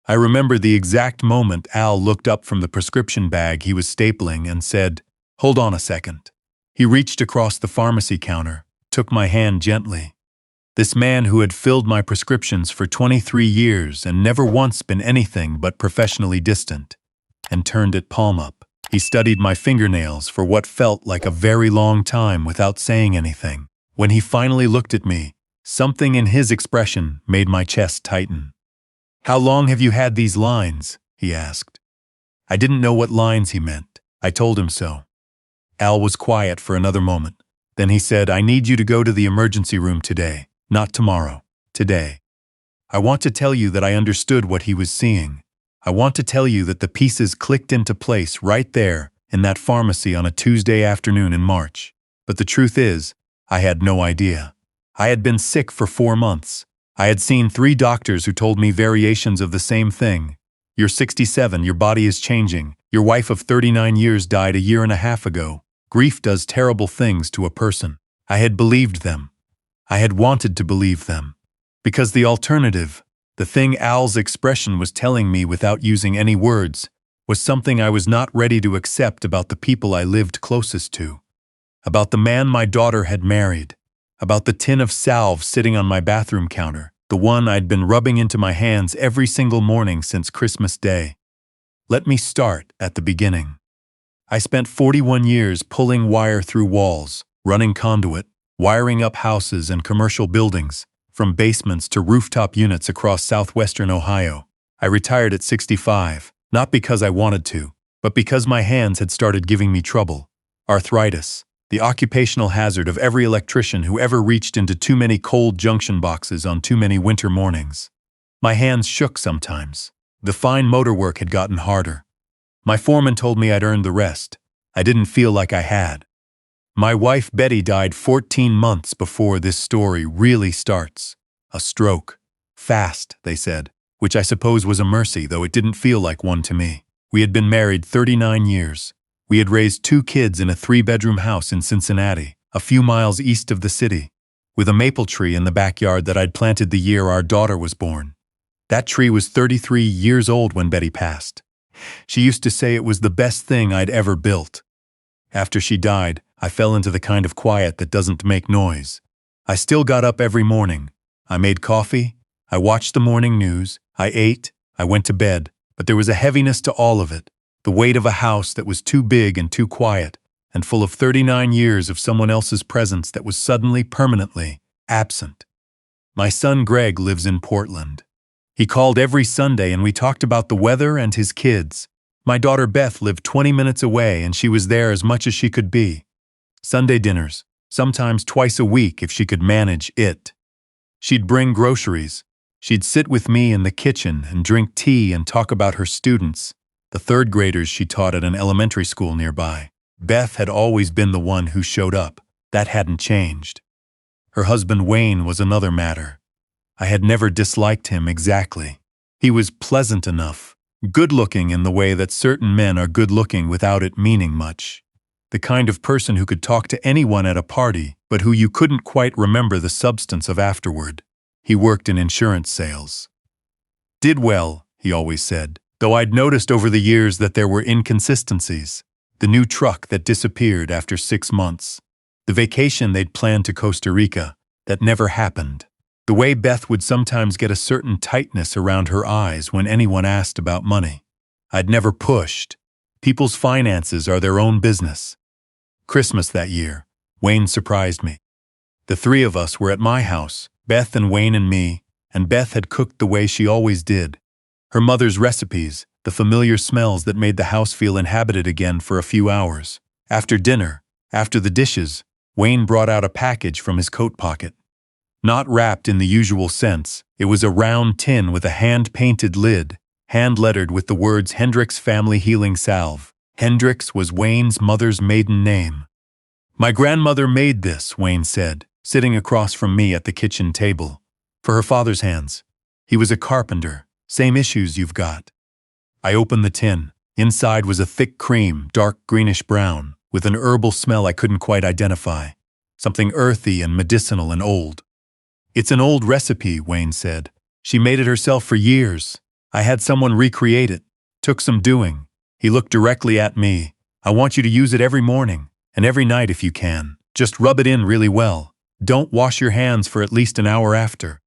I remember the exact moment Al looked up from the prescription bag he was stapling and said, "Hold on a second." He reached across the pharmacy counter, took my hand gently. This man who had filled my prescriptions for 23 years and never once been anything but professionally distant, and turned it palm up. He studied my fingernails for what felt like a very long time without saying anything. When he finally looked at me, something in his expression made my chest tighten. "How long have you had these lines?" he asked. I didn't know what lines he meant. I told him so. Al was quiet for another moment. Then he said, "I need you to go to the emergency room today, not tomorrow, today. I want to tell you that I understood what he was seeing. I want to tell you that the pieces clicked into place right there in that pharmacy on a Tuesday afternoon in March. But the truth is, I had no idea. I had been sick for 4 months. I had seen 3 doctors who told me variations of the same thing. You're 67, your body is changing. Your wife of 39 years died a year and a half ago. Grief does terrible things to a person. I had believed them. I had wanted to believe them. Because the alternative, the thing Al's expression was telling me without using any words, was something I was not ready to accept about the people I lived closest to. About the man my daughter had married. About the tin of salve sitting on my bathroom counter, the one I'd been rubbing into my hands every single morning since Christmas Day. Let me start at the beginning. I spent 41 years pulling wire through walls, running conduit, wiring up houses and commercial buildings, from basements to rooftop units across southwestern Ohio. I retired at 65, not because I wanted to, but because my hands had started giving me trouble. Arthritis, the occupational hazard of every electrician who ever reached into too many cold junction boxes on too many winter mornings. My hands shook sometimes. The fine motor work had gotten harder. My foreman told me I'd earned the rest. I didn't feel like I had. My wife Betty died 14 months before this story really starts. A stroke. Fast, they said, which I suppose was a mercy, though it didn't feel like one to me. We had been married 39 years. We had raised 2 kids in a 3-bedroom house in Cincinnati, a few miles east of the city, with a maple tree in the backyard that I'd planted the year our daughter was born. That tree was 33 years old when Betty passed. She used to say it was the best thing I'd ever built. After she died, I fell into the kind of quiet that doesn't make noise. I still got up every morning. I made coffee, I watched the morning news, I ate, I went to bed, but there was a heaviness to all of it, the weight of a house that was too big and too quiet, and full of 39 years of someone else's presence that was suddenly, permanently absent. My son Greg lives in Portland. He called every Sunday and we talked about the weather and his kids. My daughter Beth lived 20 minutes away and she was there as much as she could be. Sunday dinners, sometimes twice a week if she could manage it. She'd bring groceries. She'd sit with me in the kitchen and drink tea and talk about her students, the 3rd graders she taught at an elementary school nearby. Beth had always been the one who showed up. That hadn't changed. Her husband Wayne was another matter. I had never disliked him exactly. He was pleasant enough, good-looking in the way that certain men are good-looking without it meaning much. The kind of person who could talk to anyone at a party, but who you couldn't quite remember the substance of afterward. He worked in insurance sales. Did well, he always said, though I'd noticed over the years that there were inconsistencies. The new truck that disappeared after 6 months. The vacation they'd planned to Costa Rica that never happened. The way Beth would sometimes get a certain tightness around her eyes when anyone asked about money. I'd never pushed. People's finances are their own business. Christmas that year, Wayne surprised me. The 3 of us were at my house, Beth and Wayne and me, and Beth had cooked the way she always did. Her mother's recipes, the familiar smells that made the house feel inhabited again for a few hours. After dinner, after the dishes, Wayne brought out a package from his coat pocket. Not wrapped in the usual sense, it was a round tin with a hand-painted lid, hand-lettered with the words Hendricks Family Healing Salve. Hendricks was Wayne's mother's maiden name. "My grandmother made this," Wayne said, sitting across from me at the kitchen table. "For her father's hands. He was a carpenter, same issues you've got." I opened the tin. Inside was a thick cream, dark greenish-brown, with an herbal smell I couldn't quite identify. Something earthy and medicinal and old. "It's an old recipe," Wayne said. "She made it herself for years. I had someone recreate it. Took some doing. He looked directly at me. I want you to use it every morning, and every night if you can. Just rub it in really well. Don't wash your hands for at least an hour after.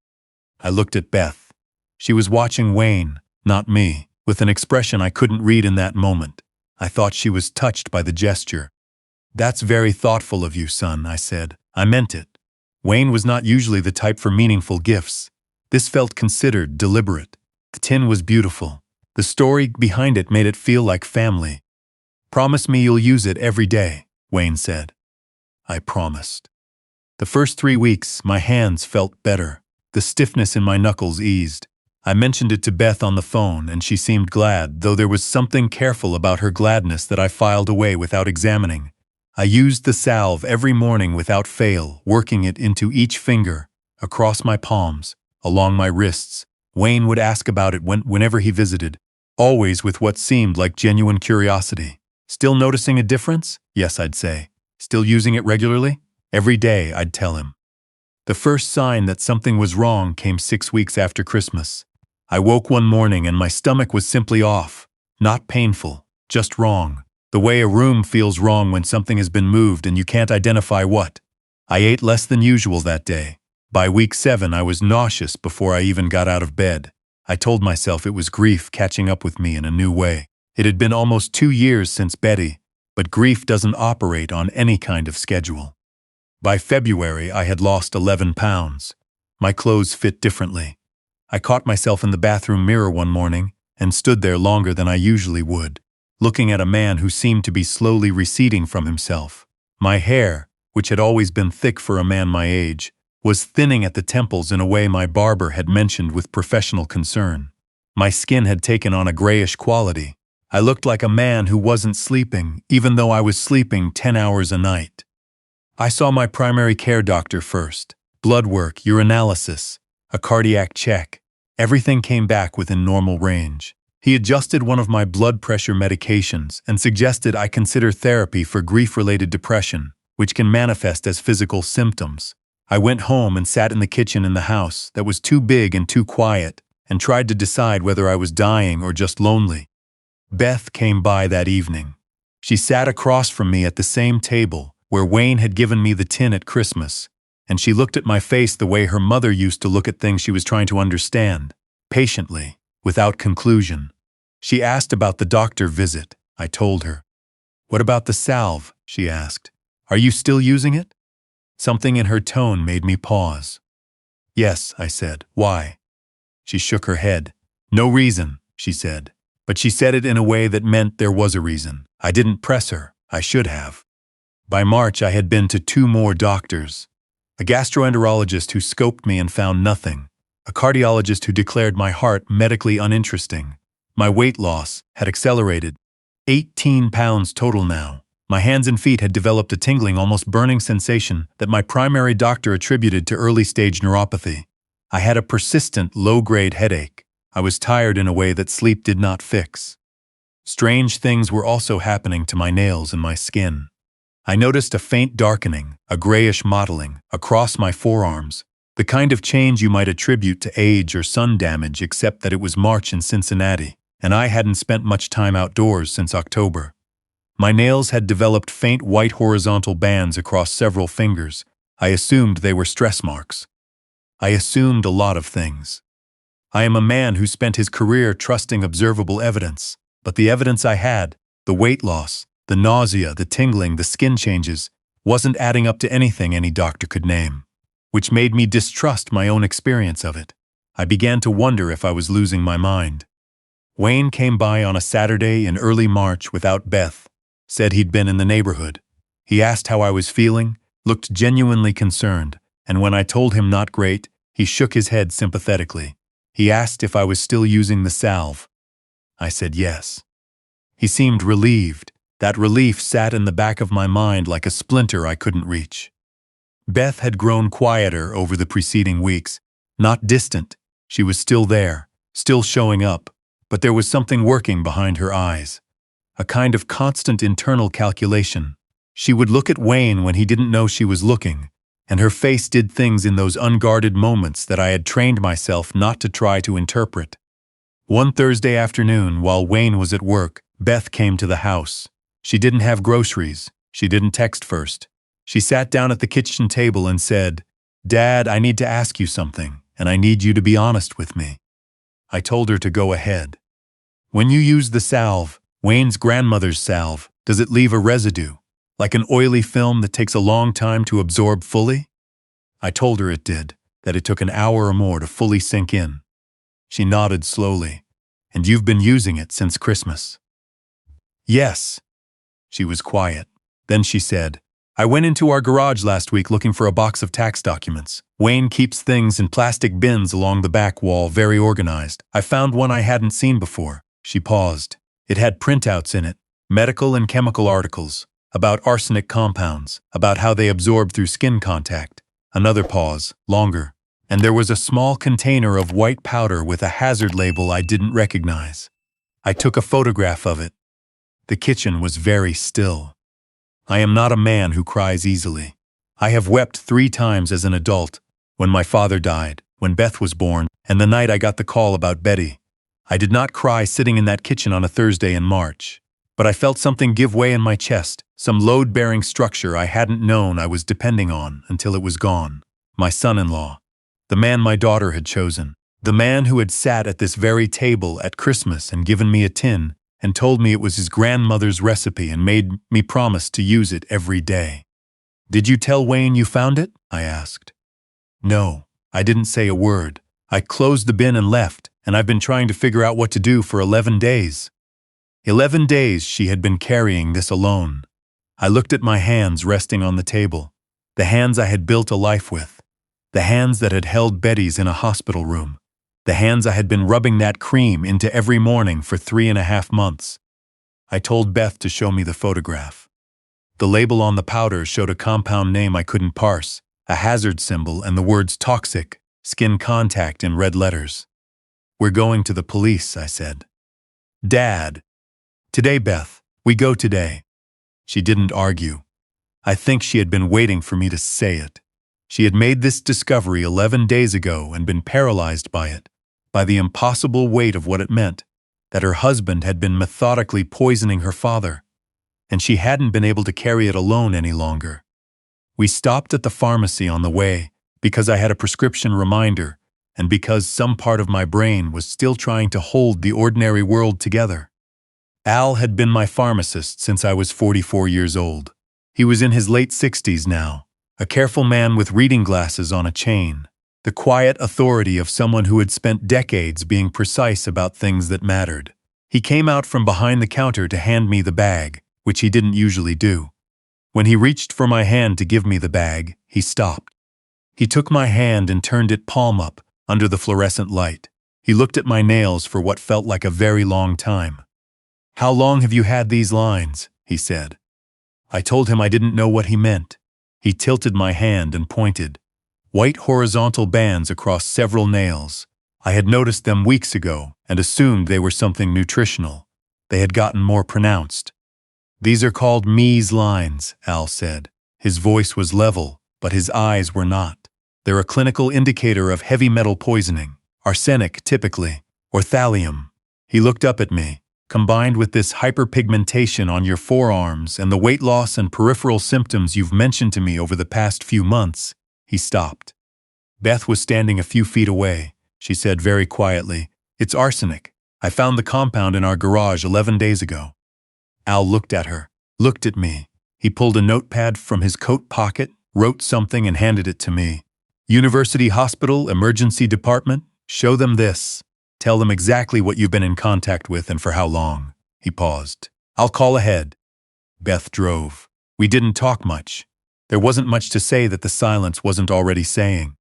I looked at Beth. She was watching Wayne, not me, with an expression I couldn't read in that moment. I thought she was touched by the gesture. That's very thoughtful of you, son, I said. I meant it. Wayne was not usually the type for meaningful gifts. This felt considered, deliberate. The tin was beautiful. The story behind it made it feel like family. Promise me you'll use it every day, Wayne said. I promised. The first 3 weeks, my hands felt better. The stiffness in my knuckles eased. I mentioned it to Beth on the phone, and she seemed glad, though there was something careful about her gladness that I filed away without examining. I used the salve every morning without fail, working it into each finger, across my palms, along my wrists. Wayne would ask about it whenever he visited, always with what seemed like genuine curiosity. Still noticing a difference? Yes, I'd say. Still using it regularly? Every day, I'd tell him. The first sign that something was wrong came 6 weeks after Christmas. I woke one morning and my stomach was simply off. Not painful, just wrong. The way a room feels wrong when something has been moved and you can't identify what. I ate less than usual that day. By week 7, I was nauseous before I even got out of bed. I told myself it was grief catching up with me in a new way. It had been almost 2 years since Betty, but grief doesn't operate on any kind of schedule. By February, I had lost 11 pounds. My clothes fit differently. I caught myself in the bathroom mirror one morning and stood there longer than I usually would, looking at a man who seemed to be slowly receding from himself. My hair, which had always been thick for a man my age, was thinning at the temples in a way my barber had mentioned with professional concern. My skin had taken on a grayish quality. I looked like a man who wasn't sleeping, even though I was sleeping 10 hours a night. I saw my primary care doctor first. Blood work, urinalysis, a cardiac check. Everything came back within normal range. He adjusted one of my blood pressure medications and suggested I consider therapy for grief-related depression, which can manifest as physical symptoms. I went home and sat in the kitchen in the house that was too big and too quiet and tried to decide whether I was dying or just lonely. Beth came by that evening. She sat across from me at the same table where Wayne had given me the tin at Christmas, and she looked at my face the way her mother used to look at things she was trying to understand, patiently, without conclusion. She asked about the doctor visit. I told her. What about the salve? She asked. Are you still using it? Something in her tone made me pause. Yes, I said. Why? She shook her head. No reason, she said. But she said it in a way that meant there was a reason. I didn't press her. I should have. By March, I had been to 2 more doctors. A gastroenterologist who scoped me and found nothing. A cardiologist who declared my heart medically uninteresting. My weight loss had accelerated. 18 pounds total now. My hands and feet had developed a tingling, almost burning sensation that my primary doctor attributed to early-stage neuropathy. I had a persistent, low-grade headache. I was tired in a way that sleep did not fix. Strange things were also happening to my nails and my skin. I noticed a faint darkening, a grayish mottling, across my forearms, the kind of change you might attribute to age or sun damage, except that it was March in Cincinnati, and I hadn't spent much time outdoors since October. My nails had developed faint white horizontal bands across several fingers. I assumed they were stress marks. I assumed a lot of things. I am a man who spent his career trusting observable evidence, but the evidence I had, the weight loss, the nausea, the tingling, the skin changes, wasn't adding up to anything any doctor could name, which made me distrust my own experience of it. I began to wonder if I was losing my mind. Wayne came by on a Saturday in early March without Beth, said he'd been in the neighborhood. He asked how I was feeling, looked genuinely concerned, and when I told him not great, he shook his head sympathetically. He asked if I was still using the salve. I said yes. He seemed relieved. That relief sat in the back of my mind like a splinter I couldn't reach. Beth had grown quieter over the preceding weeks. Not distant. She was still there, still showing up, but there was something working behind her eyes. A kind of constant internal calculation. She would look at Wayne when he didn't know she was looking, and her face did things in those unguarded moments that I had trained myself not to try to interpret. One Thursday afternoon, while Wayne was at work, Beth came to the house. She didn't have groceries. She didn't text first. She sat down at the kitchen table and said, "Dad, I need to ask you something, and I need you to be honest with me." I told her to go ahead. "When you use the salve, Wayne's grandmother's salve, does it leave a residue, like an oily film that takes a long time to absorb fully?" I told her it did, that it took an hour or more to fully sink in. She nodded slowly. "And you've been using it since Christmas?" "Yes." She was quiet. Then she said, "I went into our garage last week looking for a box of tax documents. Wayne keeps things in plastic bins along the back wall, very organized. I found one I hadn't seen before." She paused. It had printouts in it, medical and chemical articles, about arsenic compounds, about how they absorb through skin contact. Another pause, longer, and there was a small container of white powder with a hazard label I didn't recognize. I took a photograph of it. The kitchen was very still. I am not a man who cries easily. I have wept 3 times as an adult, when my father died, when Beth was born, and the night I got the call about Betty. I did not cry sitting in that kitchen on a Thursday in March, but I felt something give way in my chest, some load-bearing structure I hadn't known I was depending on until it was gone. My son-in-law, the man my daughter had chosen, the man who had sat at this very table at Christmas and given me a tin and told me it was his grandmother's recipe and made me promise to use it every day. "Did you tell Wayne you found it?" I asked. "No, I didn't say a word. I closed the bin and left, and I've been trying to figure out what to do for 11 days. 11 days she had been carrying this alone. I looked at my hands resting on the table, the hands I had built a life with, the hands that had held Betty's in a hospital room, the hands I had been rubbing that cream into every morning for 3.5 months. I told Beth to show me the photograph. The label on the powder showed a compound name I couldn't parse, a hazard symbol, and the words toxic, skin contact in red letters. "We're going to the police," I said. "Dad." "Today, Beth. We go today." She didn't argue. I think she had been waiting for me to say it. She had made this discovery 11 days ago and been paralyzed by it, by the impossible weight of what it meant, that her husband had been methodically poisoning her father, and she hadn't been able to carry it alone any longer. We stopped at the pharmacy on the way because I had a prescription reminder and because some part of my brain was still trying to hold the ordinary world together. Al had been my pharmacist since I was 44 years old. He was in his late 60s now, a careful man with reading glasses on a chain, the quiet authority of someone who had spent decades being precise about things that mattered. He came out from behind the counter to hand me the bag, which he didn't usually do. When he reached for my hand to give me the bag, he stopped. He took my hand and turned it palm up under the fluorescent light. He looked at my nails for what felt like a very long time. "How long have you had these lines?" he said. I told him I didn't know what he meant. He tilted my hand and pointed. White horizontal bands across several nails. I had noticed them weeks ago and assumed they were something nutritional. They had gotten more pronounced. "These are called Mies lines," Al said. His voice was level, but his eyes were not. "They're a clinical indicator of heavy metal poisoning, arsenic typically, or thallium." He looked up at me. "Combined with this hyperpigmentation on your forearms and the weight loss and peripheral symptoms you've mentioned to me over the past few months," he stopped. Beth was standing a few feet away. She said very quietly, "It's arsenic. I found the compound in our garage 11 days ago." Al looked at her, looked at me. He pulled a notepad from his coat pocket, wrote something and handed it to me. "University Hospital, Emergency Department, show them this. Tell them exactly what you've been in contact with and for how long." He paused. "I'll call ahead." Beth drove. We didn't talk much. There wasn't much to say that the silence wasn't already saying.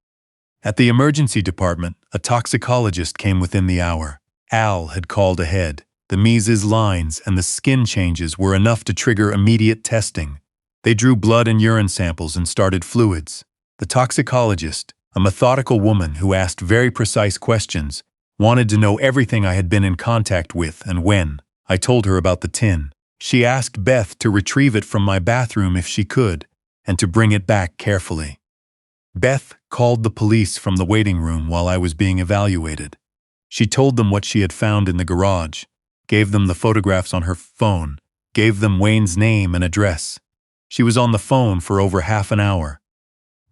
At the emergency department, a toxicologist came within the hour. Al had called ahead. The Mies lines and the skin changes were enough to trigger immediate testing. They drew blood and urine samples and started fluids. The toxicologist, a methodical woman who asked very precise questions, wanted to know everything I had been in contact with and when. I told her about the tin. She asked Beth to retrieve it from my bathroom if she could, and to bring it back carefully. Beth called the police from the waiting room while I was being evaluated. She told them what she had found in the garage, gave them the photographs on her phone, gave them Wayne's name and address. She was on the phone for over half an hour.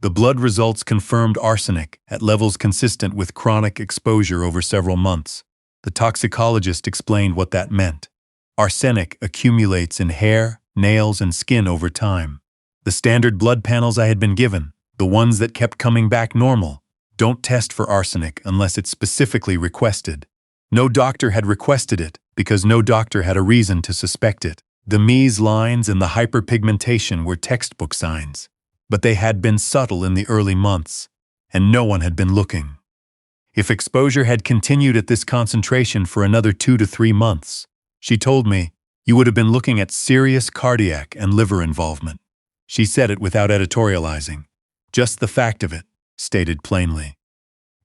The blood results confirmed arsenic at levels consistent with chronic exposure over several months. The toxicologist explained what that meant. Arsenic accumulates in hair, nails, and skin over time. The standard blood panels I had been given, the ones that kept coming back normal, don't test for arsenic unless it's specifically requested. No doctor had requested it because no doctor had a reason to suspect it. The Mies lines and the hyperpigmentation were textbook signs, but they had been subtle in the early months, and no one had been looking. If exposure had continued at this concentration for another 2 to 3 months, she told me, you would have been looking at serious cardiac and liver involvement. She said it without editorializing. Just the fact of it, stated plainly.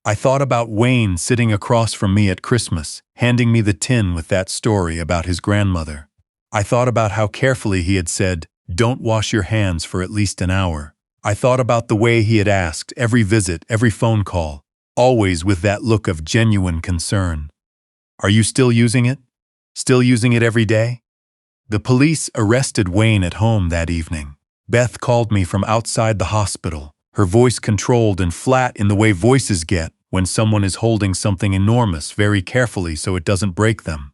I thought about Wayne sitting across from me at Christmas, handing me the tin with that story about his grandmother. I thought about how carefully he had said, don't wash your hands for at least an hour. I thought about the way he had asked every visit, every phone call, always with that look of genuine concern. Are you still using it? Still using it every day? The police arrested Wayne at home that evening. Beth called me from outside the hospital, her voice controlled and flat in the way voices get when someone is holding something enormous very carefully so it doesn't break them.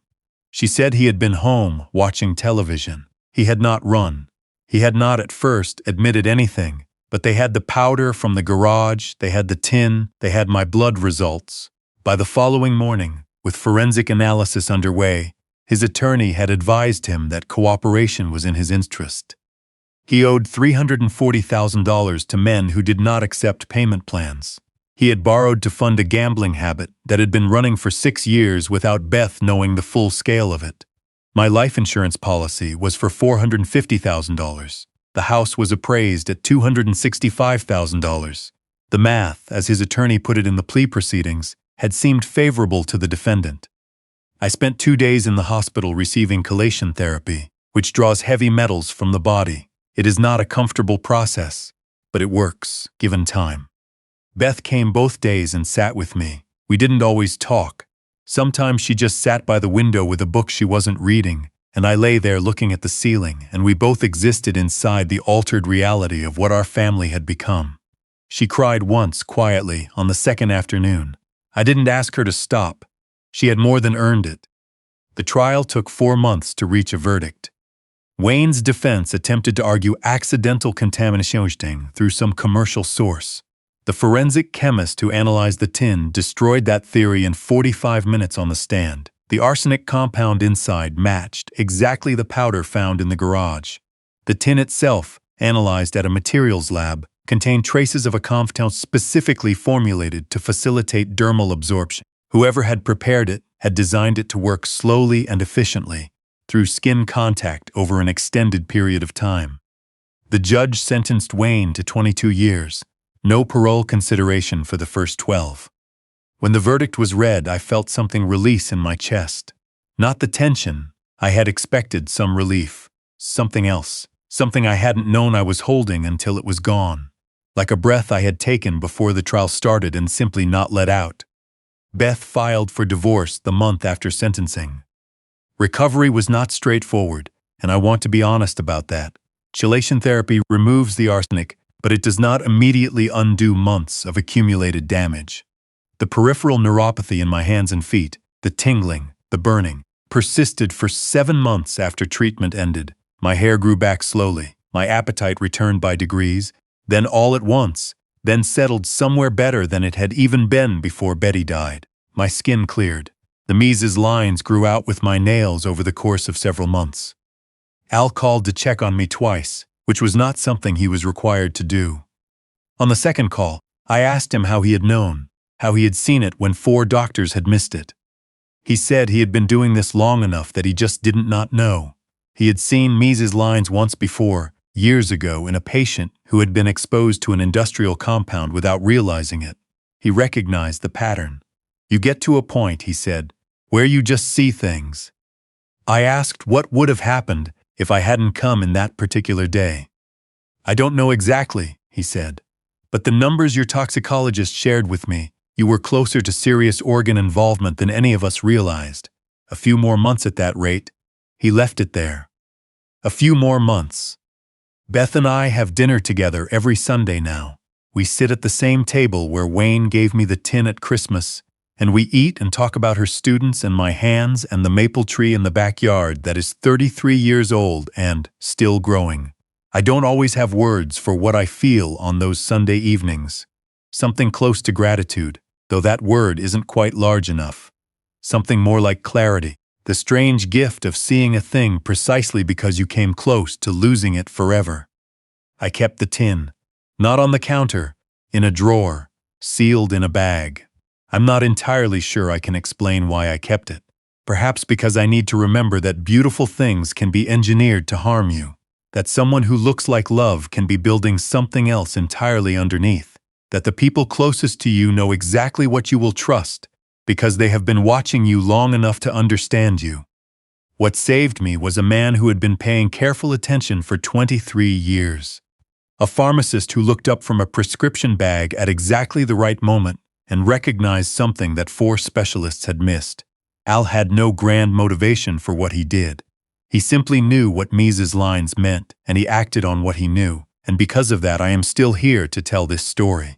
She said he had been home watching television. He had not run. He had not at first admitted anything, but they had the powder from the garage, they had the tin, they had my blood results. By the following morning, with forensic analysis underway, his attorney had advised him that cooperation was in his interest. He owed $340,000 to men who did not accept payment plans. He had borrowed to fund a gambling habit that had been running for 6 years without Beth knowing the full scale of it. My life insurance policy was for $450,000. The house was appraised at $265,000. The math, as his attorney put it in the plea proceedings, had seemed favorable to the defendant. I spent 2 days in the hospital receiving chelation therapy, which draws heavy metals from the body. It is not a comfortable process, but it works, given time. Beth came both days and sat with me. We didn't always talk. Sometimes she just sat by the window with a book she wasn't reading, and I lay there looking at the ceiling, and we both existed inside the altered reality of what our family had become. She cried once quietly on the second afternoon. I didn't ask her to stop. She had more than earned it. The trial took 4 months to reach a verdict. Wayne's defense attempted to argue accidental contamination through some commercial source. The forensic chemist who analyzed the tin destroyed that theory in 45 minutes on the stand. The arsenic compound inside matched exactly the powder found in the garage. The tin itself, analyzed at a materials lab, contained traces of a compound specifically formulated to facilitate dermal absorption. Whoever had prepared it had designed it to work slowly and efficiently, through skin contact over an extended period of time. The judge sentenced Wayne to 22 years, no parole consideration for the first 12. When the verdict was read, I felt something release in my chest. Not the tension. I had expected some relief. Something else. Something I hadn't known I was holding until it was gone. Like a breath I had taken before the trial started and simply not let out. Beth filed for divorce the month after sentencing. Recovery was not straightforward, and I want to be honest about that. Chelation therapy removes the arsenic, but it does not immediately undo months of accumulated damage. The peripheral neuropathy in my hands and feet, the tingling, the burning, persisted for 7 months after treatment ended. My hair grew back slowly, my appetite returned by degrees, then all at once, then settled somewhere better than it had even been before Betty died. My skin cleared. The Mies lines grew out with my nails over the course of several months. Al called to check on me twice, which was not something he was required to do. On the second call, I asked him how he had known, how he had seen it when 4 doctors had missed it. He said he had been doing this long enough that he just didn't not know. He had seen Mies lines once before, years ago, in a patient who had been exposed to an industrial compound without realizing it. He recognized the pattern. You get to a point, he said, where you just see things. I asked what would have happened if I hadn't come in that particular day. I don't know exactly, he said, but the numbers your toxicologist shared with me, You were closer to serious organ involvement than any of us realized. A few more months at that rate. He left it there. A few more months. Beth and I have dinner together every Sunday now. We sit at the same table where Wayne gave me the tin at Christmas, and we eat and talk about her students and my hands and the maple tree in the backyard that is 33 years old and still growing. I don't always have words for what I feel on those Sunday evenings. Something close to gratitude, though that word isn't quite large enough. Something more like clarity, the strange gift of seeing a thing precisely because you came close to losing it forever. I kept the tin, not on the counter, in a drawer, sealed in a bag. I'm not entirely sure I can explain why I kept it. Perhaps because I need to remember that beautiful things can be engineered to harm you, that someone who looks like love can be building something else entirely underneath, that the people closest to you know exactly what you will trust, because they have been watching you long enough to understand you. What saved me was a man who had been paying careful attention for 23 years. A pharmacist who looked up from a prescription bag at exactly the right moment and recognized something that 4 specialists had missed. Al had no grand motivation for what he did. He simply knew what Mises' lines meant, and he acted on what he knew, and because of that I am still here to tell this story.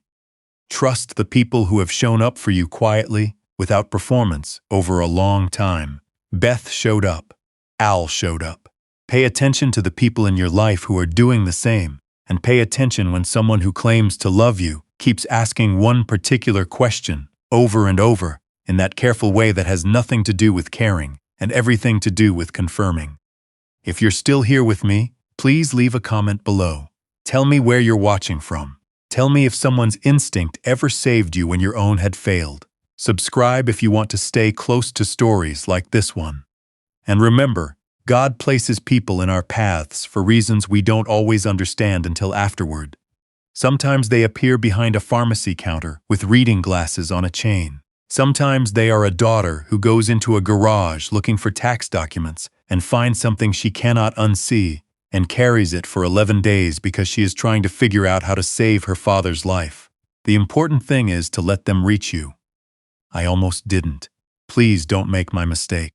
Trust the people who have shown up for you quietly, without performance, over a long time. Beth showed up. Al showed up. Pay attention to the people in your life who are doing the same, and pay attention when someone who claims to love you keeps asking one particular question, over and over, in that careful way that has nothing to do with caring, and everything to do with confirming. If you're still here with me, please leave a comment below. Tell me where you're watching from. Tell me if someone's instinct ever saved you when your own had failed. Subscribe if you want to stay close to stories like this one. And remember, God places people in our paths for reasons we don't always understand until afterward. Sometimes they appear behind a pharmacy counter with reading glasses on a chain. Sometimes they are a daughter who goes into a garage looking for tax documents and finds something she cannot unsee and carries it for 11 days because she is trying to figure out how to save her father's life. The important thing is to let them reach you. I almost didn't. Please don't make my mistake.